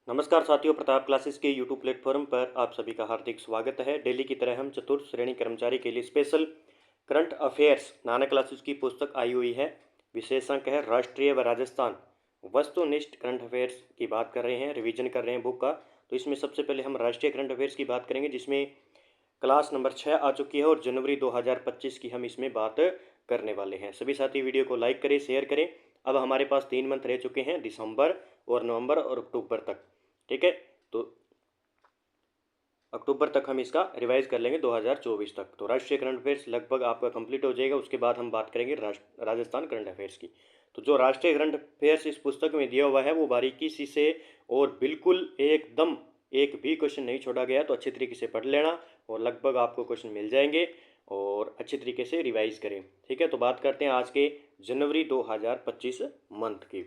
नमस्कार साथियों, प्रताप क्लासेस के यूट्यूब प्लेटफॉर्म पर आप सभी का हार्दिक स्वागत है। डेली की तरह हम चतुर्थ श्रेणी कर्मचारी के लिए स्पेशल करंट अफेयर्स नाना क्लासेस की पुस्तक आई हुई है। विशेषांक है राष्ट्रीय व राजस्थान वस्तुनिष्ठ करंट अफेयर्स की बात कर रहे हैं, रिवीजन कर रहे हैं बुक का। तो इसमें सबसे पहले हम राष्ट्रीय करंट अफेयर्स की बात करेंगे, जिसमें क्लास नंबर 6 आ चुकी है और जनवरी 2025 की हम इसमें बात करने वाले हैं। सभी साथी वीडियो को लाइक करें, शेयर करें। अब हमारे पास 3 मंथ रह चुके हैं, दिसंबर और नवंबर और अक्टूबर तक। ठीक है, तो अक्टूबर तक हम इसका रिवाइज कर लेंगे 2024 तक। तो राष्ट्रीय करंट अफेयर्स लगभग आपका कंप्लीट हो जाएगा। उसके बाद हम बात करेंगे राजस्थान करंट अफेयर्स की। तो जो राष्ट्रीय करंट अफेयर्स इस पुस्तक में दिया हुआ है वो बारीकी से और बिल्कुल एकदम एक भी क्वेश्चन नहीं छोड़ा गया, तो अच्छी तरीके से पढ़ लेना और लगभग आपको क्वेश्चन मिल जाएंगे और अच्छी तरीके से रिवाइज करें। ठीक है, तो बात करते हैं आज के जनवरी 2025 मंथ की।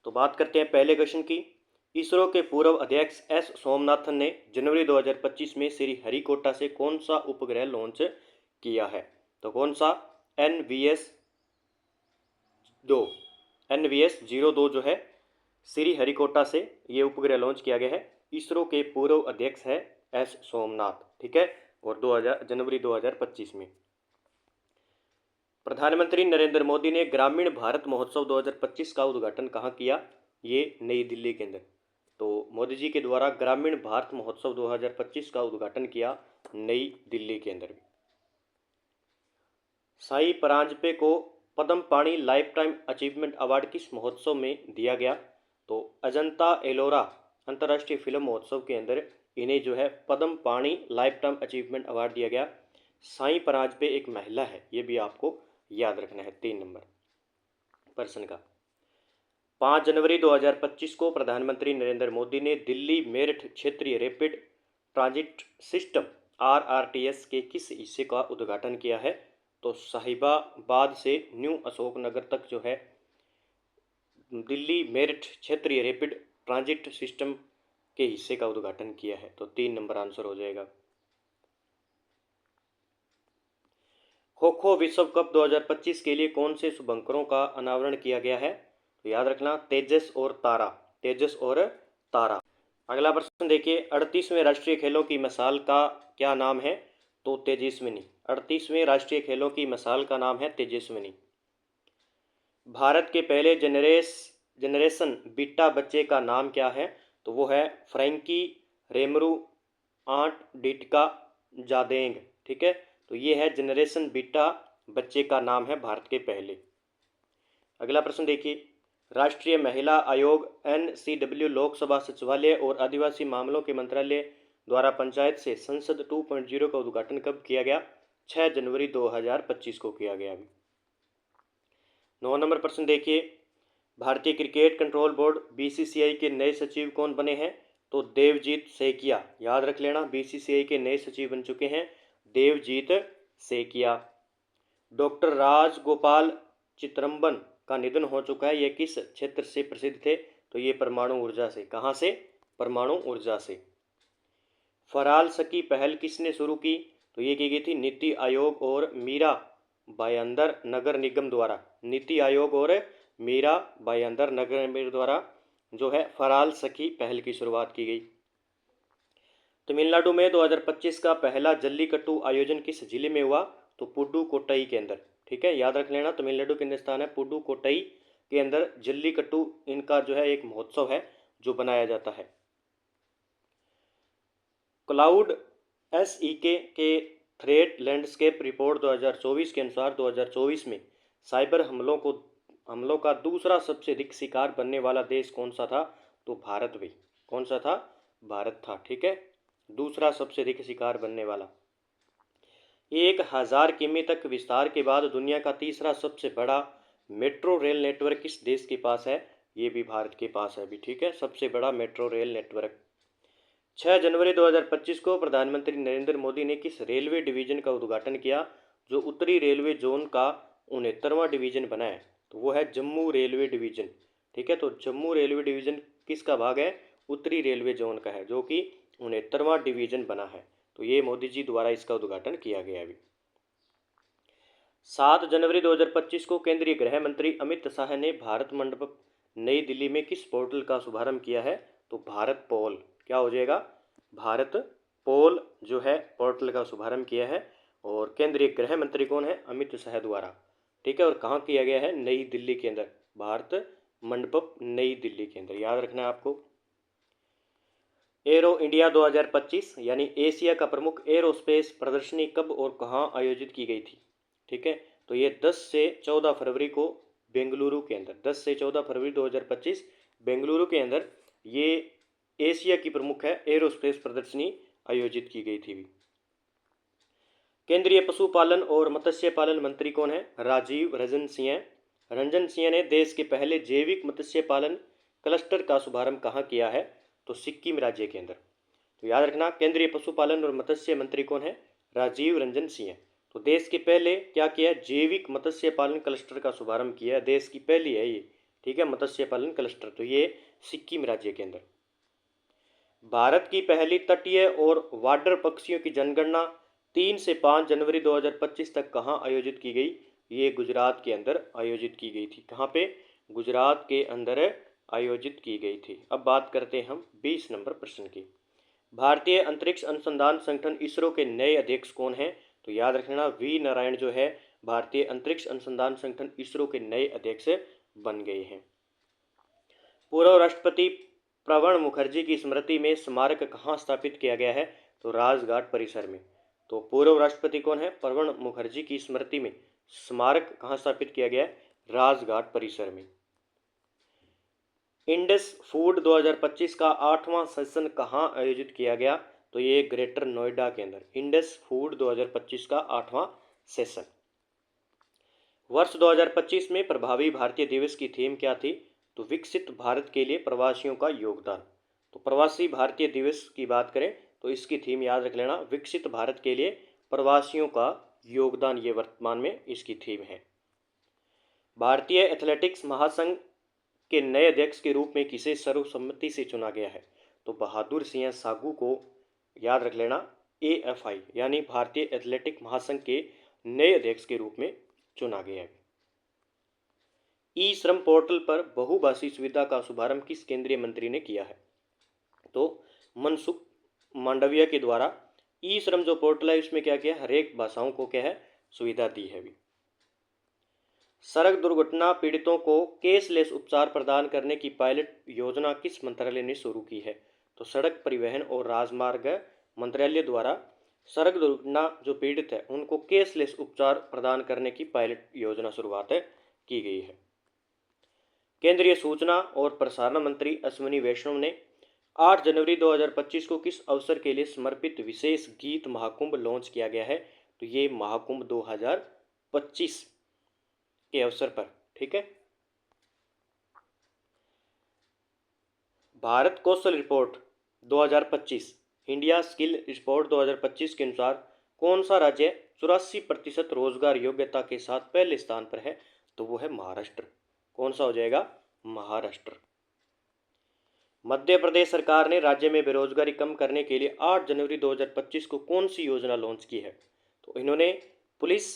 तो बात करते हैं पहले क्वेश्चन की। इसरो के पूर्व अध्यक्ष एस सोमनाथन ने जनवरी 2025 में श्रीहरिकोटा से कौन सा उपग्रह लॉन्च किया है? तो कौन सा? NVS-2 NVS-02 जो है श्रीहरिकोटा से ये उपग्रह लॉन्च किया गया है। इसरो के पूर्व अध्यक्ष है एस सोमनाथ। ठीक है, और जनवरी 2025 में। प्रधानमंत्री नरेंद्र मोदी ने ग्रामीण भारत महोत्सव 2025 का उद्घाटन कहाँ किया? ये नई दिल्ली के अंदर। तो मोदी जी के द्वारा ग्रामीण भारत महोत्सव 2025 का उद्घाटन किया नई दिल्ली के अंदर। साई परांजपे को पद्म पाणी लाइफ टाइम अचीवमेंट अवार्ड किस महोत्सव में दिया गया? तो अजंता एलोरा अंतर्राष्ट्रीय फिल्म महोत्सव के अंदर इन्हें जो है पद्म पाणी लाइफ टाइम अचीवमेंट अवार्ड दिया गया। साई परांजपे एक महिला है, ये भी आपको याद रखना है 3 नंबर प्रश्न का। 5 जनवरी 2025 को प्रधानमंत्री नरेंद्र मोदी ने दिल्ली मेरठ क्षेत्रीय रैपिड ट्रांजिट सिस्टम RRTS के किस हिस्से का उद्घाटन किया है? तो साहिबाबाद से न्यू अशोकनगर तक जो है दिल्ली मेरठ क्षेत्रीय रैपिड ट्रांजिट सिस्टम के हिस्से का उद्घाटन किया है। तो 3 नंबर आंसर हो जाएगा। खो खो विश्व कप 2025 के लिए कौन से शुभंकरों का अनावरण किया गया है? तो याद रखना तेजस और तारा, तेजस और तारा। अगला प्रश्न देखिए, 38वें राष्ट्रीय खेलों की मिसाल का क्या नाम है? तो तेजस्विनी। 38वें राष्ट्रीय खेलों की मिसाल का नाम है तेजस्विनी। भारत के पहले जनरेशन बीटा बच्चे का नाम क्या है? तो वो है फ्रैंकी रेमरू आंट डिटका जादेंग। ठीक है, तो ये है जनरेशन बीटा बच्चे का नाम है भारत के पहले। अगला प्रश्न देखिए, राष्ट्रीय महिला आयोग NCW लोकसभा सचिवालय और आदिवासी मामलों के मंत्रालय द्वारा पंचायत से संसद 2.0 का उद्घाटन कब किया गया? 6 जनवरी 2025 को किया गया। 9 नंबर प्रश्न देखिए, भारतीय क्रिकेट कंट्रोल बोर्ड BCCI के नए सचिव कौन बने हैं? तो देवजीत सेकिया। याद रख लेना, BCCI के नए सचिव बन चुके हैं देवजीत सेकिया। डॉक्टर राजगोपाल चित्रम्बन का निधन हो चुका है। ये किस क्षेत्र से प्रसिद्ध थे? तो ये परमाणु ऊर्जा से। कहाँ से? परमाणु ऊर्जा से। फराल सकी पहल किसने शुरू की? तो ये की गई थी नीति आयोग और मीरा भाईंदर नगर निगम द्वारा। नीति आयोग और मीरा भाईंदर नगर निगम द्वारा जो है फराल सखी पहल की शुरुआत की गई। तमिलनाडु में 2025 का पहला जल्लीकट्टू आयोजन किस जिले में हुआ? तो पुडुकोट्टई के अंदर। ठीक है, याद रख लेना, तमिलनाडु के अंदर स्थान है पुडुकोट्टई के अंदर जल्लीकट्टू इनका जो है एक महोत्सव है जो बनाया जाता है। क्लाउड SEK के थ्रेट लैंडस्केप रिपोर्ट 2024 के अनुसार 2024 में साइबर हमलों का दूसरा सबसे अधिक शिकार बनने वाला देश कौन सा था? तो भारत भी। कौन सा था? भारत था। ठीक है, दूसरा सबसे अधिक शिकार बनने वाला। 1000 किमी तक विस्तार के बाद दुनिया का तीसरा सबसे बड़ा मेट्रो रेल नेटवर्क किस देश के पास है? ये भी भारत के पास है अभी। ठीक है, सबसे बड़ा मेट्रो रेल नेटवर्क। 6 जनवरी 2025 को प्रधानमंत्री नरेंद्र मोदी ने किस रेलवे डिवीजन का उद्घाटन किया जो उत्तरी रेलवे जोन का 69वां डिवीजन बना है? तो वो है जम्मू रेलवे डिवीजन। ठीक है, तो जम्मू रेलवे डिवीजन किसका भाग है? उत्तरी रेलवे जोन का है, जो कि 69वां डिवीजन बना है। तो ये मोदी जी द्वारा इसका उद्घाटन किया गया अभी। 7 जनवरी 2025 को केंद्रीय गृह मंत्री अमित शाह ने भारत मंडप नई दिल्ली में किस पोर्टल का शुभारंभ किया है? तो भारत पोल क्या हो जाएगा, भारत पोल जो है पोर्टल का शुभारंभ किया है। और केंद्रीय गृह मंत्री कौन है, अमित शाह द्वारा। ठीक है, और कहाँ किया गया है, नई दिल्ली के अंदर, भारत मंडपम नई दिल्ली के अंदर, याद रखना है आपको। एरो इंडिया 2025 यानी एशिया का प्रमुख एरोस्पेस प्रदर्शनी कब और कहाँ आयोजित की गई थी। ठीक है, तो ये 10 से 14 फरवरी को बेंगलुरु के अंदर, 10 से 14 फरवरी 2025 बेंगलुरु के अंदर ये एशिया की प्रमुख है एरोस्पेस प्रदर्शनी आयोजित की गई थी। केंद्रीय पशुपालन और मत्स्य पालन मंत्री कौन है, राजीव रंजन सिंह। रंजन सिंह ने देश के पहले जैविक मत्स्य पालन क्लस्टर का शुभारंभ कहाँ किया है, तो सिक्किम राज्य के अंदर। तो याद रखना, केंद्रीय पशुपालन और मत्स्य मंत्री कौन है, राजीव रंजन सिंह। तो देश के पहले क्या किया, जैविक मत्स्य पालन क्लस्टर का शुभारंभ किया, देश की पहली है ये। ठीक है, मत्स्य पालन क्लस्टर, तो ये सिक्किम राज्य के अंदर। भारत की पहली तटीय और वाटर पक्षियों की जनगणना 3 से 5 जनवरी 2025 तक कहाँ आयोजित की गई, ये गुजरात के अंदर आयोजित की गई थी। कहाँ पे, गुजरात के अंदर आयोजित की गई थी। अब बात करते हैं हम 20 नंबर प्रश्न की। भारतीय अंतरिक्ष अनुसंधान संगठन इसरो के नए अध्यक्ष कौन हैं, तो याद रखना वी नारायण जो है भारतीय अंतरिक्ष अनुसंधान संगठन इसरो के नए अध्यक्ष बन गए हैं। पूर्व राष्ट्रपति प्रणब मुखर्जी की स्मृति में स्मारक कहाँ स्थापित किया गया है, तो राजघाट परिसर में। तो पूर्व राष्ट्रपति कौन है, प्रणब मुखर्जी की स्मृति में स्मारक कहाँ स्थापित किया गया है, राजघाट परिसर में। इंडस फूड 2025 का 8वां सेशन कहाँ आयोजित किया गया, तो ये ग्रेटर नोएडा के अंदर, इंडस फूड 2025 का 8वां सेशन। वर्ष 2025 में प्रभावी भारतीय दिवस की थीम क्या थी, तो विकसित भारत के लिए प्रवासियों का योगदान। तो प्रवासी भारतीय दिवस की बात करें तो इसकी थीम याद रख लेना, विकसित भारत के लिए प्रवासियों का योगदान, ये वर्तमान में इसकी थीम है। भारतीय एथलेटिक्स महासंघ के नए अध्यक्ष के रूप में किसे सर्वसम्मति से चुना गया है, तो बहादुर सिंह सागू को याद रख लेना AFI यानी भारतीय एथलेटिक महासंघ के नए अध्यक्ष के रूप में चुना गया है। ई श्रम पोर्टल पर बहुभाषी सुविधा का शुभारंभ किस केंद्रीय मंत्री ने किया है, तो मनसुख मांडविया के द्वारा ई श्रम जो पोर्टल है उसमें क्या किया, हर एक भाषाओं को क्या है, सुविधा दी है। सड़क दुर्घटना पीड़ितों को कैशलेस उपचार प्रदान करने की पायलट योजना किस मंत्रालय ने शुरू की है, तो सड़क परिवहन और राजमार्ग मंत्रालय द्वारा सड़क दुर्घटना जो पीड़ित है उनको कैशलेस उपचार प्रदान करने की पायलट योजना शुरुआत की गई है। केंद्रीय सूचना और प्रसारण मंत्री अश्विनी वैष्णव ने 8 जनवरी 2025 को किस अवसर के लिए समर्पित विशेष गीत महाकुंभ लॉन्च किया गया है, तो ये महाकुंभ 2025 के अवसर पर। ठीक है, भारत कौशल रिपोर्ट 2025 इंडिया स्किल रिपोर्ट 2025 के अनुसार कौन सा राज्य 84% रोजगार योग्यता के साथ पहले स्थान पर है, तो वो है महाराष्ट्र। कौन सा हो जाएगा, महाराष्ट्र। मध्य प्रदेश सरकार ने राज्य में बेरोजगारी कम करने के लिए 8 जनवरी 2025 को कौन सी योजना लॉन्च की है, तो इन्होंने police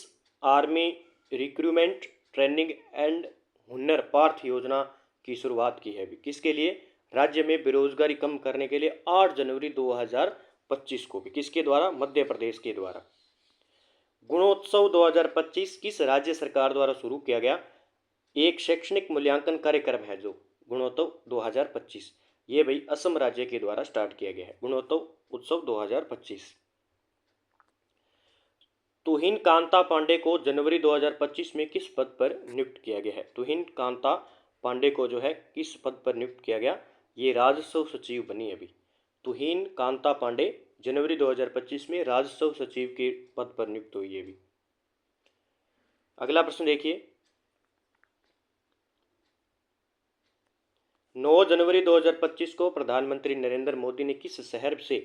army recruitment training and हुनर पार्थ योजना की शुरुआत की है। किसके लिए, राज्य में बेरोजगारी कम करने के लिए 8 जनवरी 2025 को भी, किसके द्वारा, मध्य प्रदेश के द्वारा। गुणोत्सव 2025 किस राज्य सरकार द्वारा शुरू किया गया एक शैक्षणिक मूल्यांकन कार्यक्रम है, जो गुणोत्सव 2025 ये भाई असम राज्य के द्वारा स्टार्ट किया गया है, गुणोत्सव उत्सव 2025। तुहिन कांता पांडे को जनवरी 2025 में किस पद पर नियुक्त किया गया है, तुहिन कांता पांडे को जो है किस पद पर नियुक्त किया गया, ये राजस्व सचिव बनी अभी। तुहिन कांता पांडे जनवरी 2025 में राजस्व सचिव के पद पर नियुक्त हुई है भी। अगला प्रश्न देखिए, 9 जनवरी 2025 को प्रधानमंत्री नरेंद्र मोदी ने किस शहर से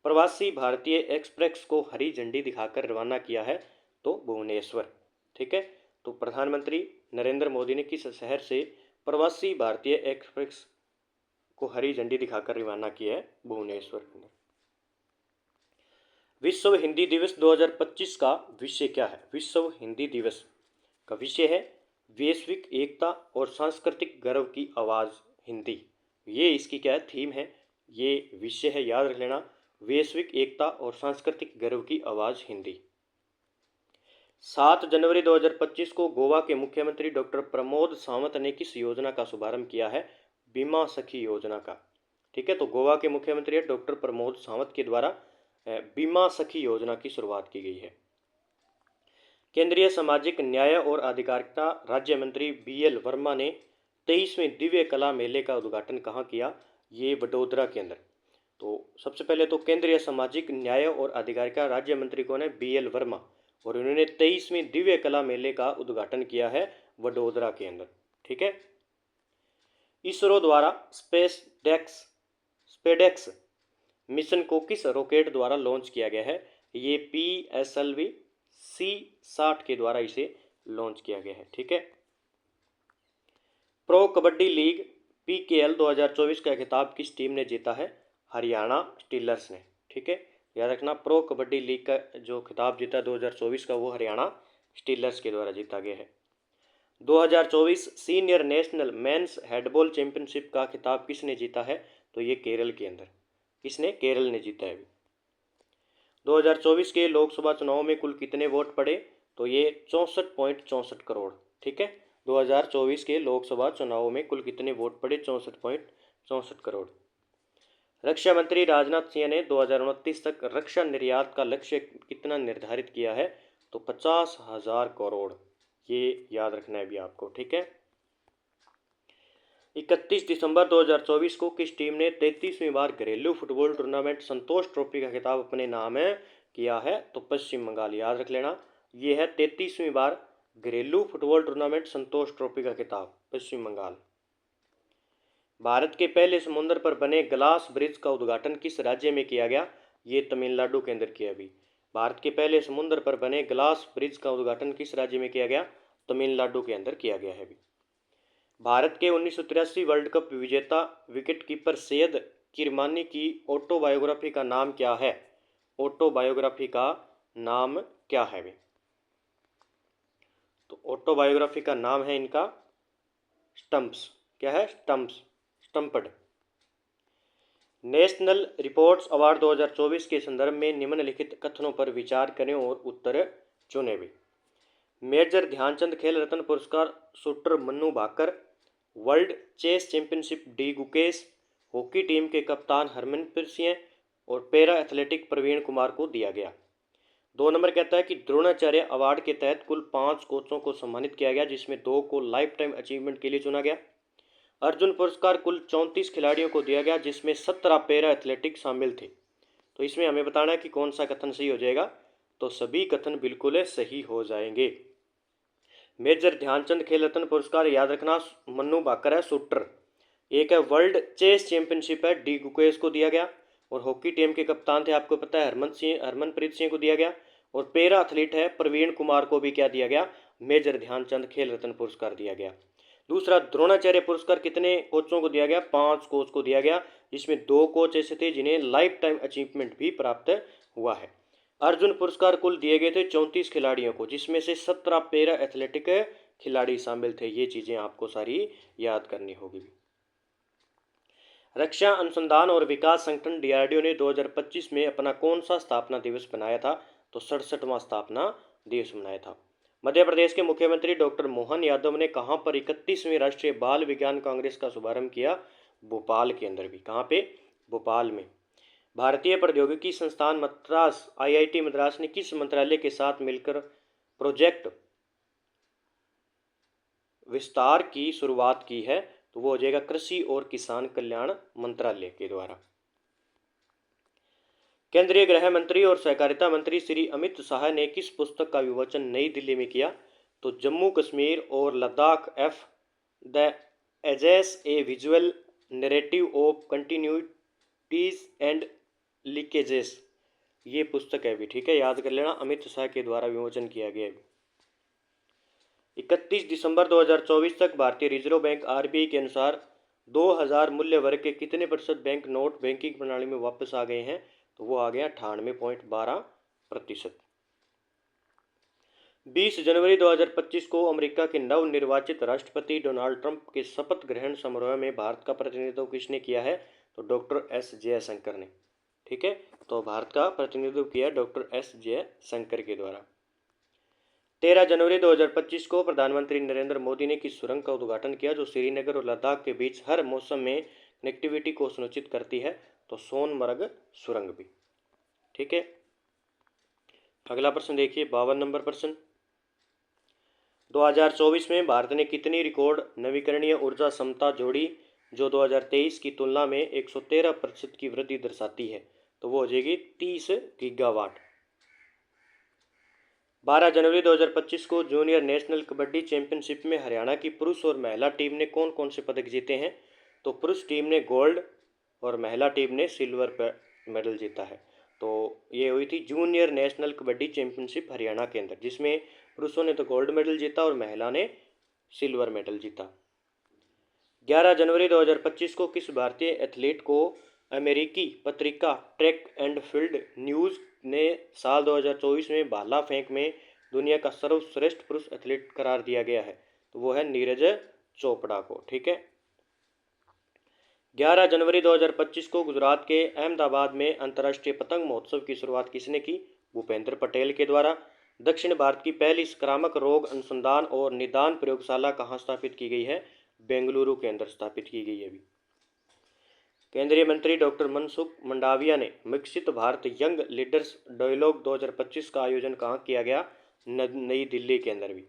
प्रवासी भारतीय एक्सप्रेस को हरी झंडी दिखाकर रवाना किया है, तो भुवनेश्वर। ठीक है, तो प्रधानमंत्री नरेंद्र मोदी ने किस शहर से प्रवासी भारतीय एक्सप्रेस को हरी झंडी दिखाकर रवाना किया है, भुवनेश्वर। विश्व हिंदी दिवस 2025 का विषय क्या है, विश्व हिंदी दिवस का विषय है वैश्विक एकता और सांस्कृतिक गौरव की आवाज़ हिंदी। ये इसकी क्या है, थीम है, ये विषय है, याद रख लेना। वैश्विक एकता और सांस्कृतिक गर्व की आवाज़ हिंदी। 7 जनवरी 2025 को गोवा के मुख्यमंत्री डॉक्टर प्रमोद सावंत ने किस योजना का शुभारंभ किया है? बीमा सखी योजना का। ठीक है, तो गोवा के मुख्यमंत्री डॉक्टर प्रमोद सावंत के द्वारा बीमा सखी योजना की शुरुआत की गई है। केंद्रीय सामाजिक न्याय और अधिकारिता राज्य मंत्री BL वर्मा ने 23वें दिव्य कला मेले का उद्घाटन कहाँ किया? ये वडोदरा के अंदर। तो सबसे पहले तो केंद्रीय सामाजिक न्याय और अधिकारिता राज्य मंत्री कौन है? BL वर्मा, और उन्होंने 23वें दिव्य कला मेले का उद्घाटन किया है वडोदरा के अंदर। ठीक है। इसरो द्वारा स्पेडेक्स मिशन को किस रॉकेट द्वारा लॉन्च किया गया है? ये PSLV C60 के द्वारा इसे लॉन्च किया गया है। ठीक है। प्रो कबड्डी लीग PKL 2024 का खिताब किस टीम ने जीता है? हरियाणा स्टीलर्स ने। ठीक है, याद रखना, प्रो कबड्डी लीग का जो खिताब जीता 2024 का, वो हरियाणा स्टीलर्स के द्वारा जीता गया है। 2024 senior national men's handball championship का खिताब किसने जीता है? तो ये केरल के अंदर, किसने? केरल ने जीता है। 2024 के लोकसभा चुनाव में कुल कितने वोट पड़े? तो ये 64.64 करोड़। ठीक है, 2024 के लोकसभा चुनाव में कुल कितने वोट पड़े? 64.64 करोड़। रक्षा मंत्री राजनाथ सिंह ने 2029 तक रक्षा निर्यात का लक्ष्य कितना निर्धारित किया है? तो 50,000 करोड़। ये याद रखना है भी आपको। ठीक है। 31 दिसंबर 2024 को किस टीम ने 33वीं बार घरेलू फुटबॉल टूर्नामेंट संतोष ट्रॉफी का खिताब अपने नाम किया है? तो पश्चिम बंगाल। याद रख लेना, ये है 33वीं बार घरेलू फुटबॉल टूर्नामेंट संतोष ट्रॉफी का खिताब, पश्चिम बंगाल। भारत के पहले समुद्र पर बने ग्लास ब्रिज का उद्घाटन किस राज्य में किया गया? ये तमिलनाडु के अंदर किया भी। भारत के पहले समुद्र पर बने ग्लास ब्रिज का उद्घाटन किस राज्य में किया गया? तमिलनाडु के अंदर किया गया है भी। भारत के 1983 वर्ल्ड कप विजेता विकेटकीपर सैयद किरमानी की ऑटोबायोग्राफी का नाम क्या है? ऑटोबायोग्राफी का नाम क्या है भी? तो ऑटोबायोग्राफी का नाम है इनका स्टम्प्स। क्या है? स्टम्पड। नेशनल रिपोर्ट्स अवार्ड 2024 के संदर्भ में निम्नलिखित कथनों पर विचार करें और उत्तर चुनें भी। मेजर ध्यानचंद खेल रत्न पुरस्कार shooter Manu Bhaker, world chess championship D Gukesh, hockey team के कप्तान हरमनप्रीत सिंह और पैरा एथलेटिक प्रवीण कुमार को दिया गया। 2 नंबर कहता है कि द्रोणाचार्य अवार्ड के तहत कुल 5 कोचों को सम्मानित किया गया, जिसमें 2 को लाइफ टाइम अचीवमेंट के लिए चुना गया। अर्जुन पुरस्कार कुल 34 खिलाड़ियों को दिया गया, जिसमें 17 पैरा एथलेटिक शामिल थे। तो इसमें हमें बताना है कि कौन सा कथन सही हो जाएगा। तो सभी कथन बिल्कुल सही हो जाएंगे। मेजर ध्यानचंद खेल रत्न पुरस्कार याद रखना मन्नू भाकर है, शूटर। एक है वर्ल्ड चेस चैंपियनशिप है, डी गुकेश को दिया गया। और हॉकी टीम के कप्तान थे, आपको पता है, हरमनप्रीत सिंह को दिया गया। और पैरा एथलीट है प्रवीण कुमार को भी क्या दिया गया? मेजर ध्यानचंद खेल रत्न पुरस्कार दिया गया। दूसरा, द्रोणाचार्य पुरस्कार कितने कोचों को दिया गया? 5 कोच को दिया गया, जिसमें 2 कोच ऐसे थे जिन्हें लाइफ टाइम अचीवमेंट भी प्राप्त हुआ है। अर्जुन पुरस्कार कुल दिए गए थे 34 खिलाड़ियों को, जिसमें से 17 पैरा एथलेटिक खिलाड़ी शामिल थे। ये चीज़ें आपको सारी याद करनी होगी। रक्षा अनुसंधान और विकास संगठन DRDO ने 2025 में अपना कौन सा स्थापना दिवस बनाया था? तो 67वां स्थापना दिवस मनाया था। मध्य प्रदेश के मुख्यमंत्री डॉक्टर मोहन यादव ने कहाँ पर 31वीं राष्ट्रीय बाल विज्ञान कांग्रेस का शुभारंभ किया? भोपाल के अंदर भी। कहाँ पे? भोपाल में। भारतीय प्रौद्योगिकी संस्थान मद्रास IIT मद्रास ने किस मंत्रालय के साथ मिलकर प्रोजेक्ट विस्तार की शुरुआत की है? तो वो हो जाएगा कृषि और किसान कल्याण मंत्रालय के द्वारा। केंद्रीय गृह मंत्री और सहकारिता मंत्री श्री अमित शाह ने किस पुस्तक का विमोचन नई दिल्ली में किया? तो जम्मू कश्मीर और Ladakh the ages a visual narrative of continuities and leakages, ये पुस्तक है भी। ठीक है, याद कर लेना, अमित शाह के द्वारा विमोचन किया गया है। 31 दिसंबर 2024 तक भारतीय रिजर्व बैंक RBI के अनुसार 2000 मूल्य वर्ग के कितने प्रतिशत बैंक नोट बैंकिंग प्रणाली में वापस आ गए हैं? तो वो आ गया 98.12%। 20 जनवरी 2025 को अमेरिका के नवनिर्वाचित राष्ट्रपति डोनाल्ड ट्रंप के शपथ ग्रहण समारोह में भारत का प्रतिनिधित्व किसने किया है? तो डॉक्टर एस जयशंकर ने। ठीक है, तो भारत का प्रतिनिधित्व किया डॉक्टर एस जयशंकर के द्वारा। 13 जनवरी 2025 को प्रधानमंत्री नरेंद्र मोदी ने किस सुरंग का उद्घाटन किया जो श्रीनगर और लद्दाख के बीच हर मौसम में कनेक्टिविटी को सुनिश्चित करती है? तो सोनमर्ग सुरंग भी। ठीक है, अगला प्रश्न देखिए, 52 नंबर प्रश्न। 2024 में भारत ने कितनी रिकॉर्ड नवीकरणीय ऊर्जा क्षमता जोड़ी जो 2023 की तुलना में 113% की वृद्धि दर्शाती है? तो वो हो जाएगी 30 गीगावाट। 12 जनवरी 2025 को जूनियर नेशनल कबड्डी चैंपियनशिप में हरियाणा की पुरुष और महिला टीम ने कौन कौन से पदक जीते हैं? तो पुरुष टीम ने गोल्ड और महिला टीम ने सिल्वर मेडल जीता है। तो ये हुई थी junior national kabaddi championship Haryana के अंदर, जिसमें पुरुषों ने तो गोल्ड मेडल जीता और महिला ने सिल्वर मेडल जीता। 11 जनवरी 2025 को किस भारतीय एथलीट को अमेरिकी पत्रिका ट्रैक एंड फील्ड न्यूज़ ने साल 2024 में भाला फेंक में दुनिया का सर्वश्रेष्ठ पुरुष एथलीट करार दिया गया है? तो वो है नीरज चोपड़ा को। ठीक है, 11 जनवरी 2025 को गुजरात के अहमदाबाद में अंतर्राष्ट्रीय पतंग महोत्सव की शुरुआत किसने की? भूपेंद्र पटेल के द्वारा। दक्षिण भारत की पहली संक्रामक रोग अनुसंधान और निदान प्रयोगशाला कहाँ स्थापित की गई है? बेंगलुरु के अंदर स्थापित की गई है अभी। केंद्रीय मंत्री डॉक्टर मनसुख मंडाविया ने विकसित भारत यंग लीडर्स डायलॉग 2025 का आयोजन कहाँ किया गया? नई दिल्ली के अंदर भी।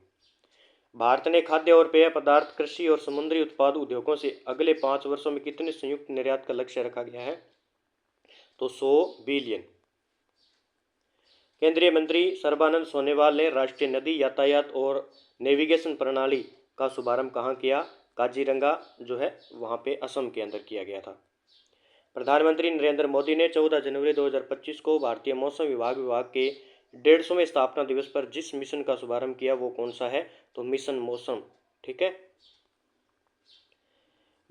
भारत ने खाद्य और पेय पदार्थ, कृषि और समुद्री उत्पाद उद्योगों से अगले 5 वर्षों में कितने संयुक्त निर्यात का लक्ष्य रखा गया है? तो 100 बिलियन। केंद्रीय मंत्री सर्बानंद सोनोवाल ने राष्ट्रीय नदी यातायात और नेविगेशन प्रणाली का शुभारंभ कहाँ किया? काजीरंगा जो है वहाँ पे असम के अंदर किया गया था। प्रधानमंत्री नरेंद्र मोदी ने 14 जनवरी 2025 को भारतीय मौसम विभाग के 150वें स्थापना दिवस पर जिस मिशन का शुभारंभ किया वो कौन सा है? तो मिशन मौसम। ठीक है,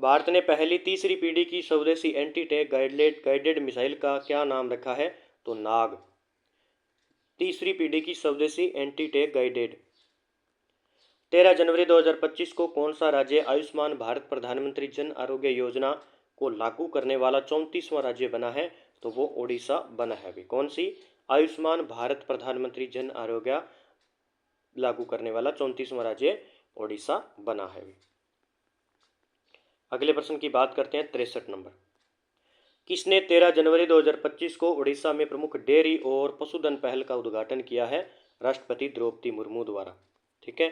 भारत ने पहली तीसरी पीढ़ी की स्वदेशी एंटी टैंक गाइडेड मिसाइल का क्या नाम रखा है? तो नाग। तीसरी पीढ़ी की स्वदेशी एंटी टैंक गाइडेड। 13 जनवरी 2025 को कौन सा राज्य आयुष्मान भारत प्रधानमंत्री जन आरोग्य योजना को लागू करने वाला 34वां राज्य बना है? तो वो ओडिशा बना है अभी। कौन सी? आयुष्मान भारत प्रधानमंत्री जन आरोग्य लागू करने वाला 34वां राज्य ओडिशा बना है अभी। अगले प्रश्न की बात करते हैं, 63 नंबर। किसने 13 जनवरी 2025 को उड़ीसा में प्रमुख डेयरी और पशुधन पहल का उद्घाटन किया है? राष्ट्रपति द्रौपदी मुर्मू द्वारा। ठीक है,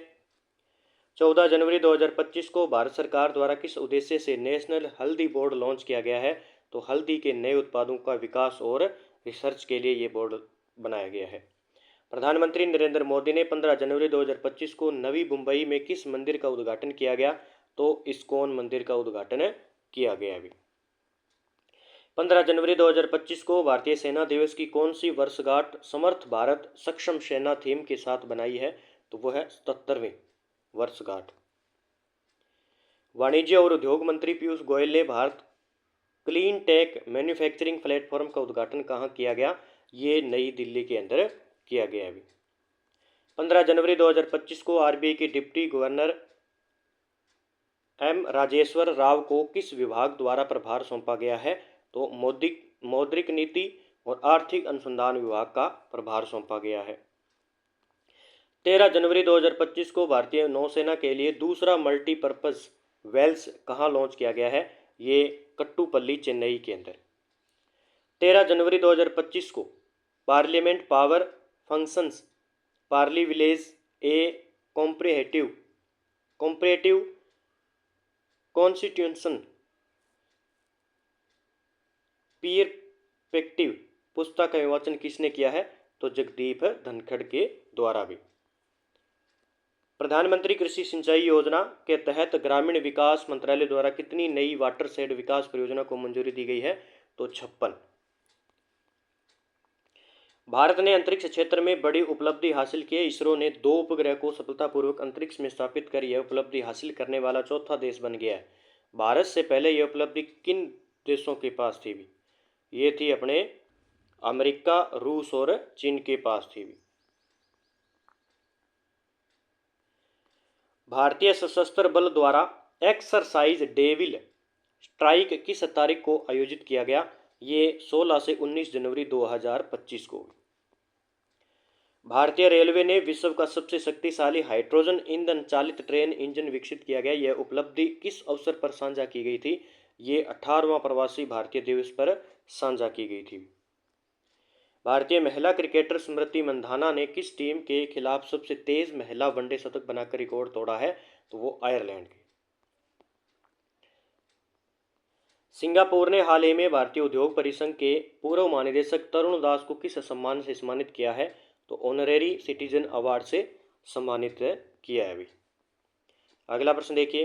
14 जनवरी 2025 को भारत सरकार द्वारा किस उद्देश्य से नेशनल हल्दी बोर्ड लॉन्च किया गया है? तो हल्दी के नए उत्पादों का विकास और रिसर्च के लिए ये बोर्ड बनाया गया है। प्रधानमंत्री नरेंद्र मोदी ने 15 जनवरी 2025 को नवी मुंबई में किस मंदिर का उद्घाटन किया गया? तो इस्कॉन मंदिर का उद्घाटन किया गया अभी। 15 जनवरी 2025 को भारतीय सेना दिवस की कौन सी वर्षगांठ समर्थ भारत सक्षम सेना थीम के साथ बनाई है? तो वो है 77वीं वर्षगांठ। वाणिज्य और उद्योग मंत्री पीयूष गोयल ने Bharat clean tech manufacturing platform का उद्घाटन कहाँ किया गया? ये नई दिल्ली के अंदर किया गया अभी। 15 जनवरी 2025 को आरबीआई के deputy governor M Rajeshwar Rao को किस विभाग द्वारा प्रभार सौंपा गया है? तो मौद्रिक नीति और आर्थिक अनुसंधान विभाग का प्रभार सौंपा गया है। 13 जनवरी 2025 को भारतीय नौसेना के लिए दूसरा मल्टीपर्पज़ वेल्स कहाँ लॉन्च किया गया है? ये कट्टुपल्ली चेन्नई के अंदर। 13 जनवरी 2025 को parliament power functions privileges a comparative constitutional perspective पुस्तक का विमोचन किसने किया है? तो जगदीप धनखड़ के द्वारा भी। प्रधानमंत्री कृषि सिंचाई योजना के तहत ग्रामीण विकास मंत्रालय द्वारा कितनी नई वाटर शेड विकास परियोजना को मंजूरी दी गई है? तो 56। भारत ने अंतरिक्ष क्षेत्र में बड़ी उपलब्धि हासिल की है। इसरो ने 2 उपग्रह को सफलतापूर्वक अंतरिक्ष में स्थापित कर यह उपलब्धि हासिल करने वाला चौथा देश बन गया है। भारत से पहले यह उपलब्धि किन देशों के पास थी भी? ये थी अपने अमेरिका, रूस और चीन के पास थी भी। भारतीय सशस्त्र बल द्वारा एक्सरसाइज डेविल स्ट्राइक किस तारीख को आयोजित किया गया? ये 16 से 19 जनवरी 2025 को। भारतीय रेलवे ने विश्व का सबसे शक्तिशाली हाइड्रोजन ईंधन चालित ट्रेन इंजन विकसित किया गया। यह उपलब्धि किस अवसर पर साझा की गई थी? ये 18वां प्रवासी भारतीय दिवस पर साझा की गई थी। भारतीय महिला क्रिकेटर स्मृति मंधाना ने किस टीम के खिलाफ सबसे तेज महिला वनडे शतक बनाकर रिकॉर्ड तोड़ा है? तो वो आयरलैंड की। सिंगापुर ने हाल ही में भारतीय उद्योग परिसंघ के पूर्व महानिदेशक तरुण दास को किस सम्मान से सम्मानित किया है? तो ऑनरेरी सिटीजन अवार्ड से सम्मानित किया है अभी। अगला प्रश्न देखिए,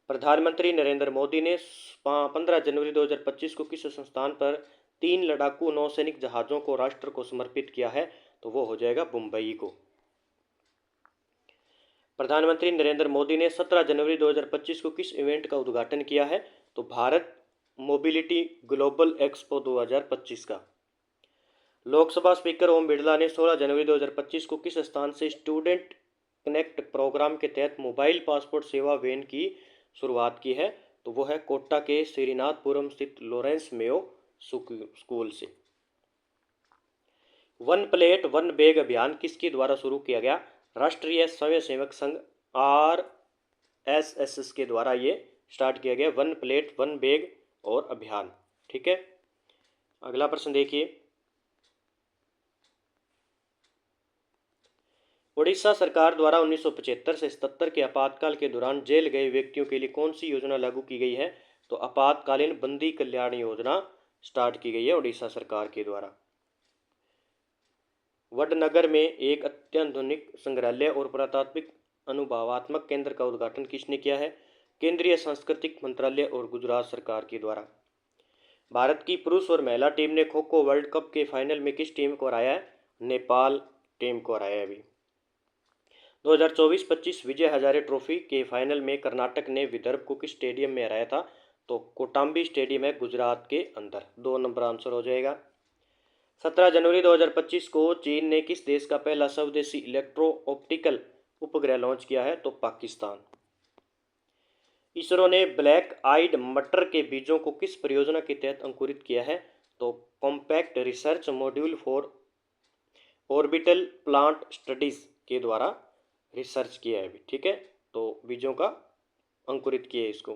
प्रधानमंत्री नरेंद्र मोदी ने 15 जनवरी 2025 को किस संस्थान पर 3 लड़ाकू नौसैनिक जहाज़ों को राष्ट्र को समर्पित किया है? तो वो हो जाएगा मुंबई को। प्रधानमंत्री नरेंद्र मोदी ने 17 जनवरी 2025 को किस इवेंट का उद्घाटन किया है? तो भारत मोबिलिटी ग्लोबल एक्सपो 2025 का। लोकसभा स्पीकर ओम बिरला ने 16 जनवरी 2025 को किस स्थान से स्टूडेंट कनेक्ट प्रोग्राम के तहत मोबाइल पासपोर्ट सेवा वैन की शुरुआत की है? तो वो है कोटा के श्रीनाथपुरम स्थित लॉरेंस मेयो स्कूल से। वन प्लेट वन बैग अभियान किसके द्वारा शुरू किया गया? राष्ट्रीय स्वयंसेवक संघ RSS के द्वारा ये स्टार्ट किया गया, वन प्लेट वन बैग और अभियान। ठीक है, अगला प्रश्न देखिए, उड़ीसा सरकार द्वारा 1975 से 77 के आपातकाल के दौरान जेल गए व्यक्तियों के लिए कौन सी योजना लागू की गई है? तो आपातकालीन बंदी कल्याण योजना स्टार्ट की गई है उड़ीसा सरकार के द्वारा। वडनगर में एक अत्याधुनिक संग्रहालय और पुरातात्विक अनुभवात्मक केंद्र का उद्घाटन किसने किया है? केंद्रीय सांस्कृतिक मंत्रालय और गुजरात सरकार के द्वारा। भारत की पुरुष और महिला टीम ने खो खो वर्ल्ड कप के फाइनल में किस टीम को हराया है? नेपाल टीम को हराया है अभी। 2024-25 विजय हजारे ट्रॉफी के फाइनल में कर्नाटक ने विदर्भ को किस स्टेडियम में हराया था? तो कोटाम्बी स्टेडियम है गुजरात के अंदर। 2 नंबर आंसर हो जाएगा। 17 जनवरी 2025 को चीन ने किस देश का पहला स्वदेशी इलेक्ट्रो ऑप्टिकल उपग्रह लॉन्च किया है? तो पाकिस्तान। इसरो ने ब्लैक आइड मटर के बीजों को किस परियोजना के तहत अंकुरित किया है? तो compact research module for orbital plant studies के द्वारा रिसर्च किया है अभी। ठीक है, तो बीजों का अंकुरित किया है इसको।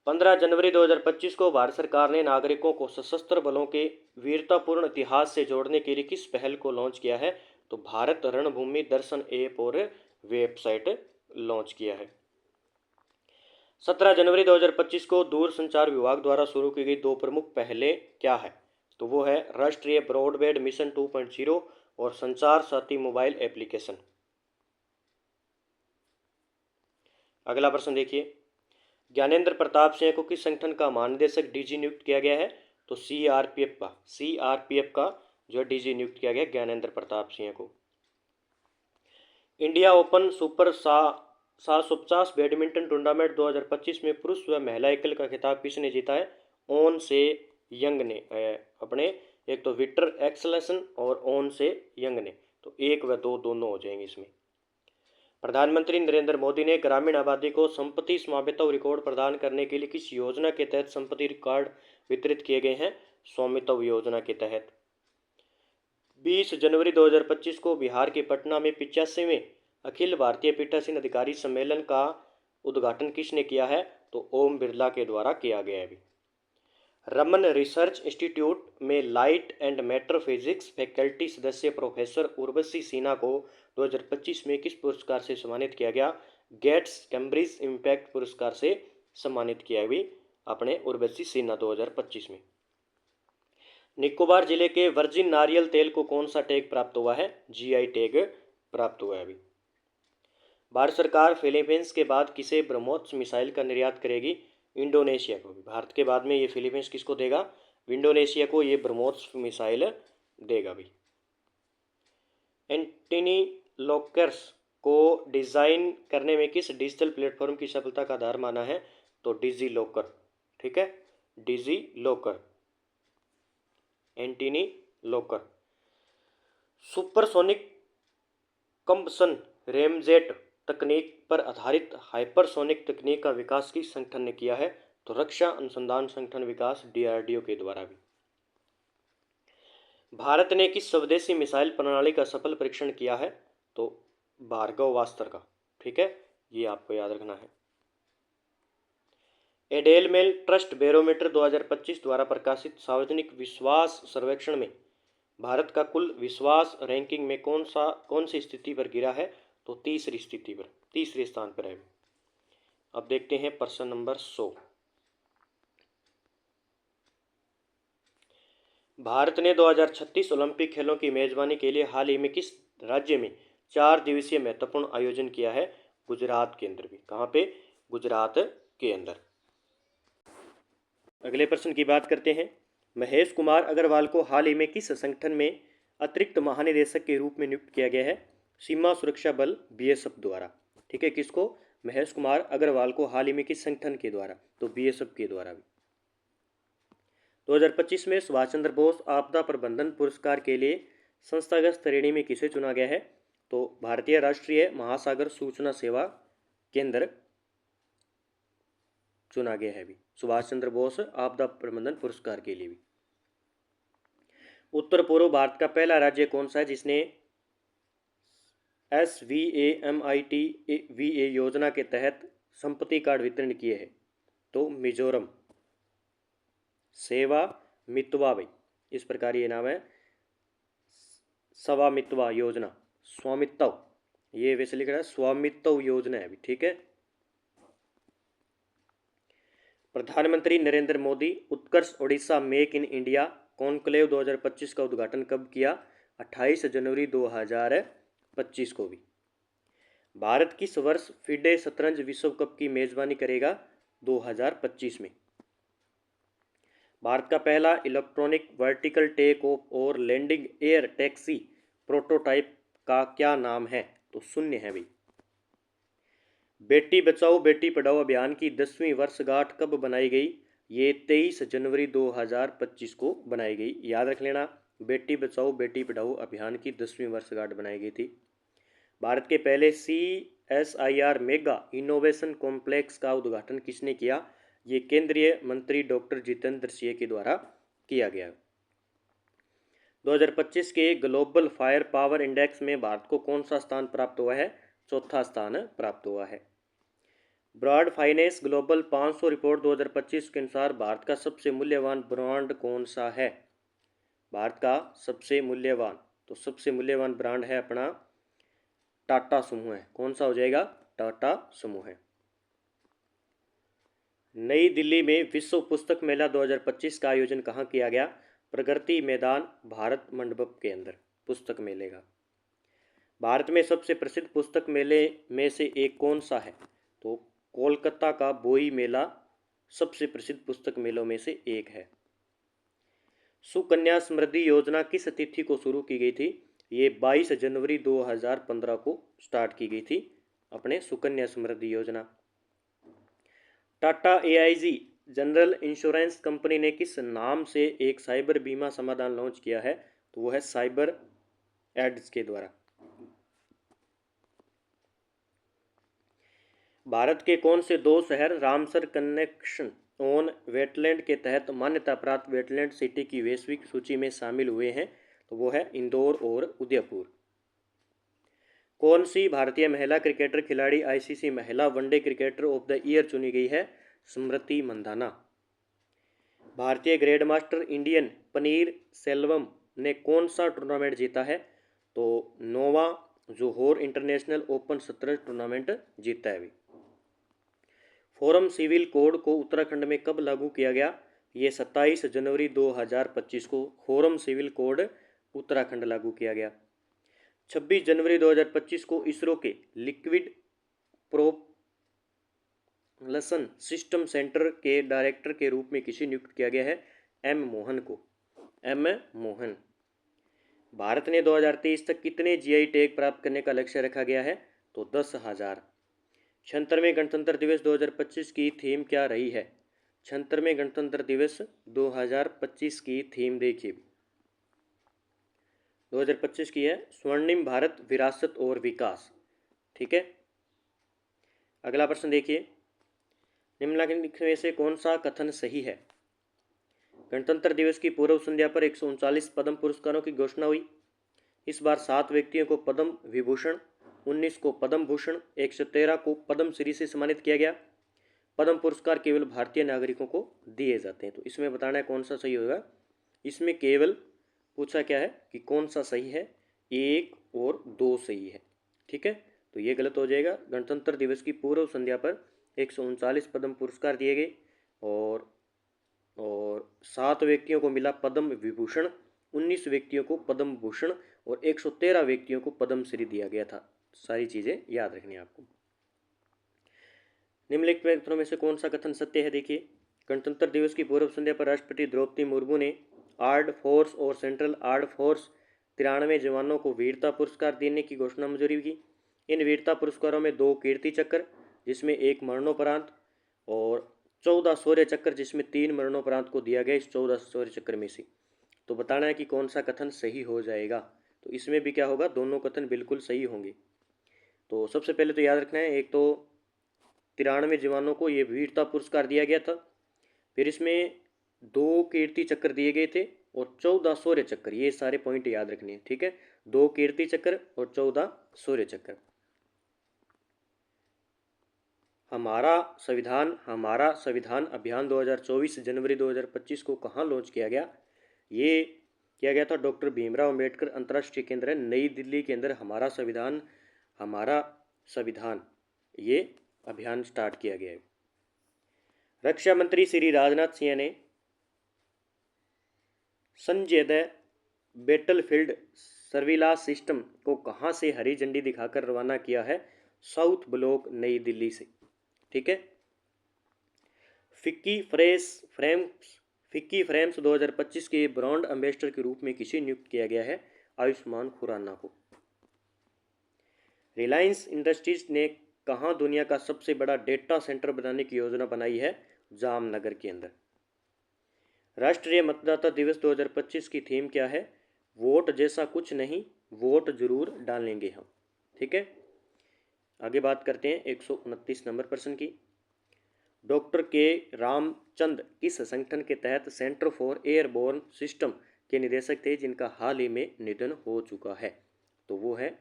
15 जनवरी 2025 को भारत सरकार ने नागरिकों को सशस्त्र बलों के वीरतापूर्ण इतिहास से जोड़ने के लिए किस पहल को लॉन्च किया है? तो भारत रणभूमि दर्शन ऐप और वेबसाइट लॉन्च किया है। 17 जनवरी 2025 को दूरसंचार विभाग द्वारा शुरू की गई 2 प्रमुख पहलें क्या है? तो वो है राष्ट्रीय ब्रॉडबैंड मिशन 2.0 और संचार साथी मोबाइल एप्लीकेशन। अगला प्रश्न देखिए, ज्ञानेंद्र प्रताप सिंह को किस संगठन का महानिदेशक डीजी नियुक्त किया गया है? तो सीआरपीएफ का जो डीजी नियुक्त किया गया ज्ञानेंद्र प्रताप सिंह को। India open super 750 badminton tournament 2025 में पुरुष व महिला एकल का खिताब किसने जीता है? ओन से यंग ने अपने, एक तो विक्टर एक्सलेसन और ओन से यंग ने, तो 1 व 2 दोनों हो जाएंगे इसमें। प्रधानमंत्री नरेंद्र मोदी ने ग्रामीण आबादी को संपत्ति स्वामित्व रिकॉर्ड प्रदान करने के लिए किस योजना के तहत संपत्ति रिकॉर्ड वितरित किए गए हैं? स्वामित्व योजना के तहत। 20 जनवरी 2025 को बिहार के पटना में 85वें अखिल भारतीय पीठासीन अधिकारी सम्मेलन का उद्घाटन किसने किया है? तो ओम बिरला के द्वारा किया गया है। रमन रिसर्च इंस्टीट्यूट में light and matter physics faculty सदस्य प्रोफेसर उर्वशी सिन्हा को 2025 में किस पुरस्कार से सम्मानित किया गया? गेट्स कैम्ब्रिज इम्पैक्ट पुरस्कार से सम्मानित किया गया अपने उर्वशी सिन्हा 2025 में। निकोबार जिले के वर्जिन नारियल तेल को कौन सा टैग प्राप्त हुआ है? जीआई टैग प्राप्त हुआ है अभी। भारत सरकार फिलीपींस के बाद किसे ब्रह्मोस मिसाइल का निर्यात करेगी? इंडोनेशिया को। भारत के बाद में ये फिलीपींस किसको देगा? इंडोनेशिया को ये ब्रह्मोस मिसाइल देगा भी। एंटनी लॉकर्स को डिज़ाइन करने में किस डिजिटल प्लेटफॉर्म की सफलता का आधार माना है? तो डिजी लॉकर। ठीक है, डिजी लॉकर, एंटनी लॉकर। सुपरसोनिक कंबसन रैमजेट तकनीक पर आधारित हाइपरसोनिक तकनीक का विकास किस संगठन ने किया है? तो रक्षा अनुसंधान संगठन विकास, डीआरडीओ के द्वारा भी। भारत ने किस स्वदेशी मिसाइल प्रणाली का सफल परीक्षण किया है? तो भार्गवास्त्र का। ठीक है, ये आपको याद रखना है। एडेलमेल ट्रस्ट बैरोमीटर 2025 द्वारा प्रकाशित सार्वजनिक विश्वास सर्वेक्षण में भारत का कुल विश्वास रैंकिंग में कौन सी स्थिति पर गिरा है? तो तीसरी स्थिति पर, तीसरे स्थान पर है। अब देखते हैं प्रश्न नंबर 100। भारत ने 2036 ओलंपिक खेलों की मेजबानी के लिए हाल ही में किस राज्य में 4 दिवसीय महत्वपूर्ण आयोजन किया है? गुजरात के अंदर भी। कहाँ पे? गुजरात के अंदर। अगले प्रश्न की बात करते हैं। महेश कुमार अग्रवाल को हाल ही में किस संगठन में अतिरिक्त महानिदेशक के रूप में नियुक्त किया गया है? सीमा सुरक्षा बल बीएसएफ द्वारा। ठीक है, किसको? महेश कुमार अग्रवाल को हाल ही में किस संगठन के द्वारा? तो बीएसएफ के द्वारा भी। 2025 में सुभाष चंद्र बोस आपदा प्रबंधन पुरस्कार के लिए संस्थागत श्रेणी में किसे चुना गया है? तो भारतीय राष्ट्रीय महासागर सूचना सेवा केंद्र चुना गया है भी, सुभाष चंद्र बोस आपदा प्रबंधन पुरस्कार के लिए भी। उत्तर पूर्व भारत का पहला राज्य कौन सा है जिसने SVAMITVA योजना के तहत संपत्ति कार्ड वितरण किए हैं? तो मिजोरम। सेवा मितवा भाई, इस प्रकार ये नाम है, स्वामित्व योजना, स्वामित्व, ये वैसे लिख रहा है स्वामित्व योजना है भी। ठीक है। प्रधानमंत्री Narendra Modi Utkarsh Odisha make in India conclave 2025 का उद्घाटन कब किया? 28 जनवरी 2025 को भी। भारत किस वर्ष फिडे शतरंज विश्व कप की मेजबानी करेगा? 2025 में। भारत का पहला इलेक्ट्रॉनिक वर्टिकल टेक ऑफ और लैंडिंग एयर टैक्सी प्रोटोटाइप का क्या नाम है? तो शून्य है भाई। बेटी बचाओ बेटी पढ़ाओ अभियान की 10वीं वर्षगांठ कब बनाई गई? ये 23 जनवरी 2025 को बनाई गई। याद रख लेना, बेटी बचाओ बेटी पढ़ाओ अभियान की 10वीं वर्षगांठ बनाई गई थी। भारत के पहले CSIR मेगा इनोवेशन कॉम्प्लेक्स का उद्घाटन किसने किया? ये केंद्रीय मंत्री डॉक्टर जितेंद्र सिंह के द्वारा किया गया। 2025 के ग्लोबल फायर पावर इंडेक्स में भारत को कौन सा स्थान प्राप्त हुआ है? चौथा स्थान प्राप्त हुआ है। ब्रॉड फाइनेंस ग्लोबल 500 रिपोर्ट 2025 के अनुसार भारत का सबसे मूल्यवान ब्रांड कौन सा है? भारत का सबसे मूल्यवान, तो सबसे मूल्यवान ब्रांड है अपना टाटा समूह है। कौन सा हो जाएगा? टाटा समूह है। नई दिल्ली में विश्व पुस्तक मेला 2025 का आयोजन कहाँ किया गया? प्रगति मैदान भारत मंडपम के अंदर पुस्तक मेले का। भारत में सबसे प्रसिद्ध पुस्तक मेले में से एक कौन सा है? तो कोलकाता का बोई मेला सबसे प्रसिद्ध पुस्तक मेलों में से एक है। सुकन्या समृद्धि योजना किस तिथि को शुरू की गई थी? ये 22 जनवरी 2015 को स्टार्ट की गई थी अपने सुकन्या समृद्धि योजना। Tata AIG general insurance company ने किस नाम से एक साइबर बीमा समाधान लॉन्च किया है? तो वो है साइबर एड्स के द्वारा। भारत के कौन से 2 शहर रामसर कनेक्शन ऑन वेटलैंड के तहत मान्यता प्राप्त वेटलैंड सिटी की वैश्विक सूची में शामिल हुए हैं? तो वो है इंदौर और उदयपुर। कौन सी भारतीय महिला क्रिकेटर खिलाड़ी ICC महिला one day cricketer of the year चुनी गई है? स्मृति मंधाना। भारतीय grand master Indian paneer Selvam ने कौन सा टूर्नामेंट जीता है? तो नोवा जोहोर इंटरनेशनल ओपन शतरंज टूर्नामेंट जीता है भी। फोरम सिविल कोड को उत्तराखंड में कब लागू किया गया? ये 27 जनवरी 2025 को फोरम सिविल कोड उत्तराखंड लागू किया गया। 26 जनवरी 2025 को इसरो के लिक्विड प्रोपल्शन सिस्टम सेंटर के डायरेक्टर के रूप में किसे नियुक्त किया गया है? M मोहन को। M मोहन। भारत ने 2023 तक कितने GI टैग प्राप्त करने का लक्ष्य रखा गया है? तो 10,000। 76वें गणतंत्र दिवस 2025 की थीम क्या रही है? 76वें गणतंत्र दिवस 2025 की थीम देखिए, 2025 की है स्वर्णिम भारत विरासत और विकास। ठीक है, अगला प्रश्न देखिए, निम्नलिखित में से कौन सा कथन सही है? गणतंत्र दिवस की पूर्व संध्या पर 139 पद्म पुरस्कारों की घोषणा हुई। इस बार 7 व्यक्तियों को पद्म विभूषण, 19 को पद्म भूषण, 113 को पद्म श्री से सम्मानित किया गया। पद्म पुरस्कार केवल भारतीय नागरिकों को दिए जाते हैं। तो इसमें बताना है कौन सा सही होगा। इसमें केवल पूछा क्या है कि कौन सा सही है, 1 और 2 सही है। ठीक है, तो ये गलत हो जाएगा। गणतंत्र दिवस की पूर्व संध्या पर 139 पद्म पुरस्कार दिए गए और 7 व्यक्तियों को मिला पद्म विभूषण, 19 व्यक्तियों को पद्म भूषण और 113 व्यक्तियों को पद्म श्री दिया गया था। सारी चीज़ें याद रखनी है आपको। निम्नलिखित कथनों में से कौन सा कथन सत्य है? देखिए, गणतंत्र दिवस की पूर्व संध्या पर राष्ट्रपति द्रौपदी मुर्मू ने आर्म्ड फोर्स और सेंट्रल आर्म्ड फोर्स 93 जवानों को वीरता पुरस्कार देने की घोषणा मंजूरी की। इन वीरता पुरस्कारों में 2 कीर्ति चक्र जिसमें 1 मरणोपरांत और 14 शौर्य चक्र जिसमें 3 मरणोपरांत को दिया गया इस 14 शौर्य चक्र में से। तो बताना है कि कौन सा कथन सही हो जाएगा। तो इसमें भी क्या होगा, दोनों कथन बिल्कुल सही होंगे। तो सबसे पहले तो याद रखना है, एक तो 93 जवानों को ये वीरता पुरस्कार दिया गया था, फिर इसमें 2 कीर्ति चक्र दिए गए थे और 14 शौर्य चक्र, ये सारे पॉइंट याद रखने हैं। ठीक है, 2 कीर्ति चक्र और 14 शौर्य चक्र। हमारा संविधान अभियान 2024 जनवरी 2025 को कहाँ लॉन्च किया गया? ये किया गया था डॉक्टर भीमराव अंबेडकर अंतर्राष्ट्रीय केंद्र है नई दिल्ली के अंदर हमारा संविधान ये अभियान स्टार्ट किया गया है। रक्षा मंत्री श्री राजनाथ सिंह ने संजय बैटलफील्ड सर्विलांस सिस्टम को कहाँ से हरी झंडी दिखाकर रवाना किया है? साउथ ब्लॉक नई दिल्ली से। ठीक है, फिक्की फ्रेम्स 2025 के ब्रांड एम्बेसडर के रूप में किसे नियुक्त किया गया है? आयुष्मान खुराना को। रिलायंस इंडस्ट्रीज ने कहाँ दुनिया का सबसे बड़ा डेटा सेंटर बनाने की योजना बनाई है? जामनगर के अंदर। राष्ट्रीय मतदाता दिवस 2025 की थीम क्या है? वोट जैसा कुछ नहीं, वोट जरूर डालेंगे हम। ठीक है, आगे बात करते हैं 129 नंबर प्रश्न की। डॉक्टर के रामचंद किस संगठन के तहत सेंटर फॉर एयरबोर्न सिस्टम के निदेशक थे जिनका हाल ही में निधन हो चुका है? तो वो है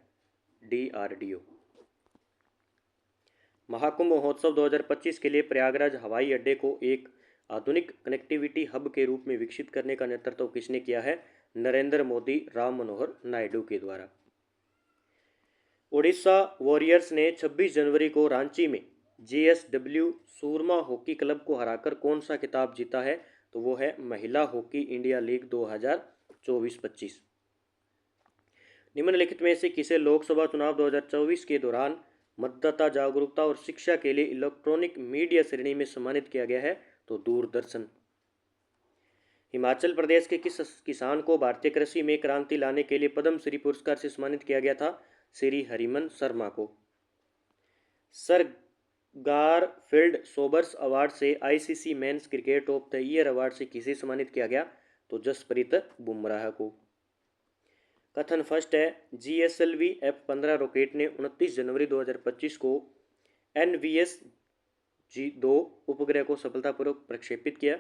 DRDO। महाकुंभ महोत्सव 2025 के लिए प्रयागराज हवाई अड्डे को एक आधुनिक कनेक्टिविटी हब के रूप में विकसित करने का नेतृत्व किसने किया है? नरेंद्र मोदी राम मनोहर नायडू के द्वारा। ओडिशा वॉरियर्स ने 26 जनवरी को रांची में JSW सूरमा हॉकी क्लब को हराकर कौन सा खिताब जीता है? तो वो है महिला हॉकी इंडिया लीग 2024-25। निम्नलिखित में से किसे लोकसभा चुनाव 2024 के दौरान मतदाता जागरूकता और शिक्षा के लिए इलेक्ट्रॉनिक मीडिया श्रेणी में सम्मानित किया गया है? तो दूरदर्शन। हिमाचल प्रदेश के किस किसान को भारतीय कृषि में क्रांति लाने के लिए पद्म श्री पुरस्कार से सम्मानित किया गया था? श्री हरिमन शर्मा को। सर गारफील्ड सोबर्स अवार्ड से ICC men's cricket of the year award से किसे सम्मानित किया गया? तो जसप्रीत बुमराह को। कथन फर्स्ट है, GSLV F-15 रॉकेट ने 29 जनवरी 2025 को NVS-2 उपग्रह को सफलतापूर्वक प्रक्षेपित किया।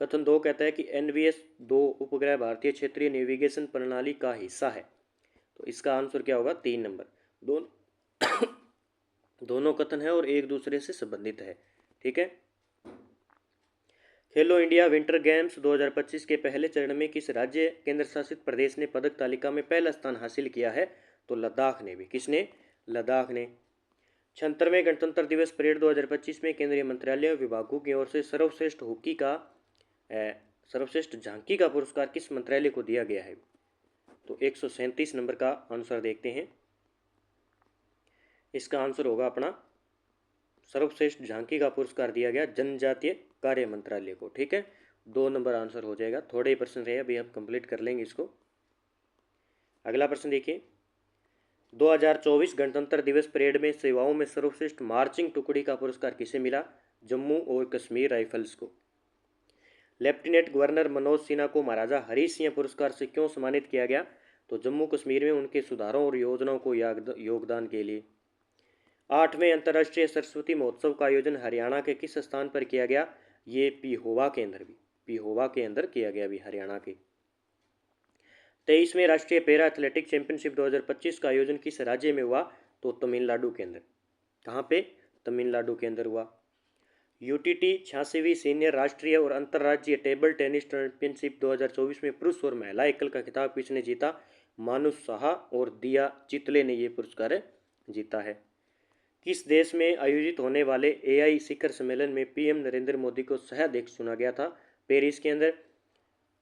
कथन 2 कहता है कि NVS-2 उपग्रह भारतीय क्षेत्रीय नेविगेशन प्रणाली का हिस्सा है। तो इसका आंसर क्या होगा? 3 नंबर। दोनों कथन है और एक दूसरे से संबंधित है। ठीक है, खेलो इंडिया विंटर गेम्स 2025 के पहले चरण में किस राज्य केंद्र शासित प्रदेश ने पदक तालिका में पहला स्थान हासिल किया है? तो लद्दाख ने भी। किसने? लद्दाख ने। 76वें गणतंत्र दिवस परेड 2025 में केंद्रीय मंत्रालय विभागों की ओर से सर्वश्रेष्ठ झांकी का पुरस्कार किस मंत्रालय को दिया गया है? तो 137 नंबर का आंसर देखते हैं। इसका आंसर होगा अपना सर्वश्रेष्ठ झांकी का पुरस्कार दिया गया जनजातीय कार्य मंत्रालय को। ठीक है, 2 नंबर आंसर हो जाएगा। थोड़े ही प्रश्न रहे, अभी हम कंप्लीट कर लेंगे इसको। अगला प्रश्न देखिए, 2024 गणतंत्र दिवस परेड में सेवाओं में सर्वश्रेष्ठ मार्चिंग टुकड़ी का पुरस्कार किसे मिला? जम्मू और कश्मीर राइफल्स को। लेफ्टिनेंट गवर्नर मनोज सिन्हा को महाराजा हरि सिंह पुरस्कार से क्यों सम्मानित किया गया? तो जम्मू कश्मीर में उनके सुधारों और योजनाओं को योगदान के लिए। 8वें अंतर्राष्ट्रीय सरस्वती महोत्सव का आयोजन हरियाणा के किस स्थान पर किया गया? ये पिहोवा के अंदर भी, पिहोवा के अंदर किया गया भी, हरियाणा के। 23वें राष्ट्रीय पैरा एथलेटिक चैंपियनशिप 2025 का आयोजन किस राज्य में हुआ? तो तमिलनाडु के अंदर। कहाँ पे? तमिलनाडु के अंदर हुआ। यूटीटी 86वीं सीनियर राष्ट्रीय और अंतर्राज्यीय टेबल टेनिस चैंपियनशिप 2024 में पुरुष और महिला एकल का खिताब किसने जीता? मानुष साहा और दिया चितले ने ये पुरस्कार जीता है। किस देश में आयोजित होने वाले एआई शिखर सम्मेलन में पीएम नरेंद्र मोदी को सह अध्यक्ष चुना गया था? पेरिस के अंदर।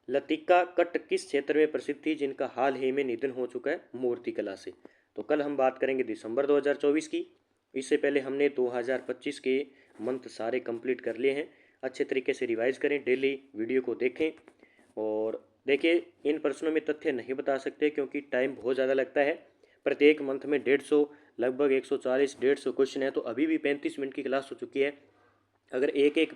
लतिका कट किस क्षेत्र में प्रसिद्ध थी जिनका हाल ही में निधन हो चुका है? मूर्ति कला से। तो कल हम बात करेंगे दिसंबर 2024 की। इससे पहले हमने 2025 के मंथ सारे कंप्लीट कर लिए हैं। अच्छे तरीके से रिवाइज करें, डेली वीडियो को देखें और देखिए इन प्रश्नों में तथ्य नहीं बता सकते क्योंकि टाइम बहुत ज़्यादा लगता है। प्रत्येक मंथ में 150 लगभग 140-150 क्वेश्चन है, तो अभी भी 35 मिनट की क्लास हो चुकी है। अगर एक एक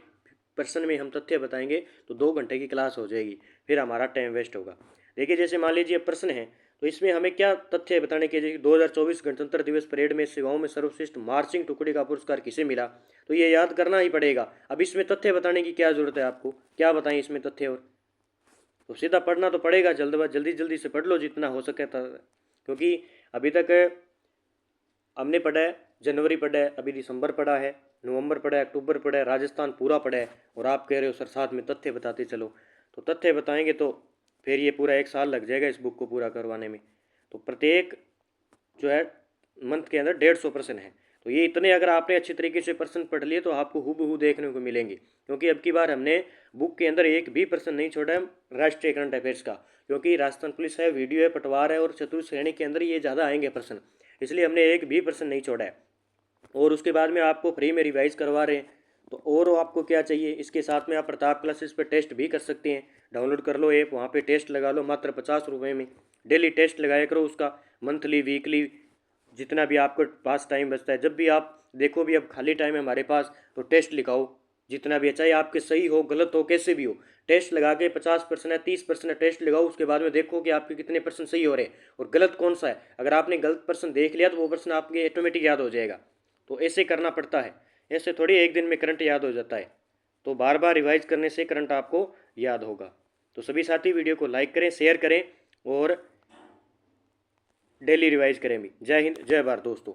प्रश्न में हम तथ्य बताएंगे तो 2 घंटे की क्लास हो जाएगी, फिर हमारा टाइम वेस्ट होगा। देखिए जैसे मान लीजिए प्रश्न है तो इसमें हमें क्या तथ्य बताने के लिए 2024 गणतंत्र दिवस परेड में सेवाओं में सर्वश्रेष्ठ मार्चिंग टुकड़ी का पुरस्कार किसे मिला? तो ये याद करना ही पड़ेगा। अब इसमें तथ्य बताने की क्या जरूरत है आपको? क्या बताएं इसमें तथ्य? और तो सीधा पढ़ना तो पड़ेगा, जल्दी से पढ़ लो जितना हो सके क्योंकि अभी तक हमने पढ़ा है, जनवरी पढ़ा है, अभी दिसंबर पढ़ा है, नवंबर पढ़ा है, अक्टूबर पढ़ा है, राजस्थान पूरा पढ़ा है और आप कह रहे हो सर साथ में तथ्य बताते चलो। तो तथ्य बताएंगे तो फिर ये पूरा 1 साल लग जाएगा इस बुक को पूरा करवाने में। तो प्रत्येक जो है मंथ के अंदर 150 प्रश्न है, तो ये इतने अगर आपने अच्छे तरीके से प्रश्न पढ़ लिए तो आपको हूबहू देखने को मिलेंगे। क्योंकि अब की बार हमने बुक के अंदर एक भी प्रश्न नहीं छोड़ा है राष्ट्रीय करंट अफेयर्स का, क्योंकि राजस्थान पुलिस है, वीडियो है, पटवार है और चतुर्थ श्रेणी के अंदर ये ज़्यादा आएंगे प्रश्न, इसलिए हमने एक भी प्रश्न नहीं छोड़ा है। और उसके बाद में आपको फ्री में रिवाइज करवा रहे हैं, तो और आपको क्या चाहिए? इसके साथ में आप प्रताप क्लासेस पे टेस्ट भी कर सकते हैं। डाउनलोड कर लो ऐप, वहाँ पे टेस्ट लगा लो मात्र 50 रुपये में। डेली टेस्ट लगाया करो उसका, मंथली वीकली जितना भी आपको पास टाइम बचता है। जब भी आप देखो भी अब खाली टाइम है हमारे पास तो टेस्ट लिखाओ जितना भी है, चाहे आपके सही हो गलत हो कैसे भी हो, टेस्ट लगा के 50% है 30% है टेस्ट लगाओ। उसके बाद में देखो कि आपके कितने परसेंट सही हो रहे हैं और गलत कौन सा है। अगर आपने गलत पर्सन देख लिया तो वो पर्सन आपके ऑटोमेटिक याद हो जाएगा। तो ऐसे करना पड़ता है, ऐसे थोड़ी एक दिन में करंट याद हो जाता है। तो बार बार रिवाइज करने से करंट आपको याद होगा। तो सभी साथी वीडियो को लाइक करें, शेयर करें और डेली रिवाइज करें भी। जय हिंद, जय भारत दोस्तों।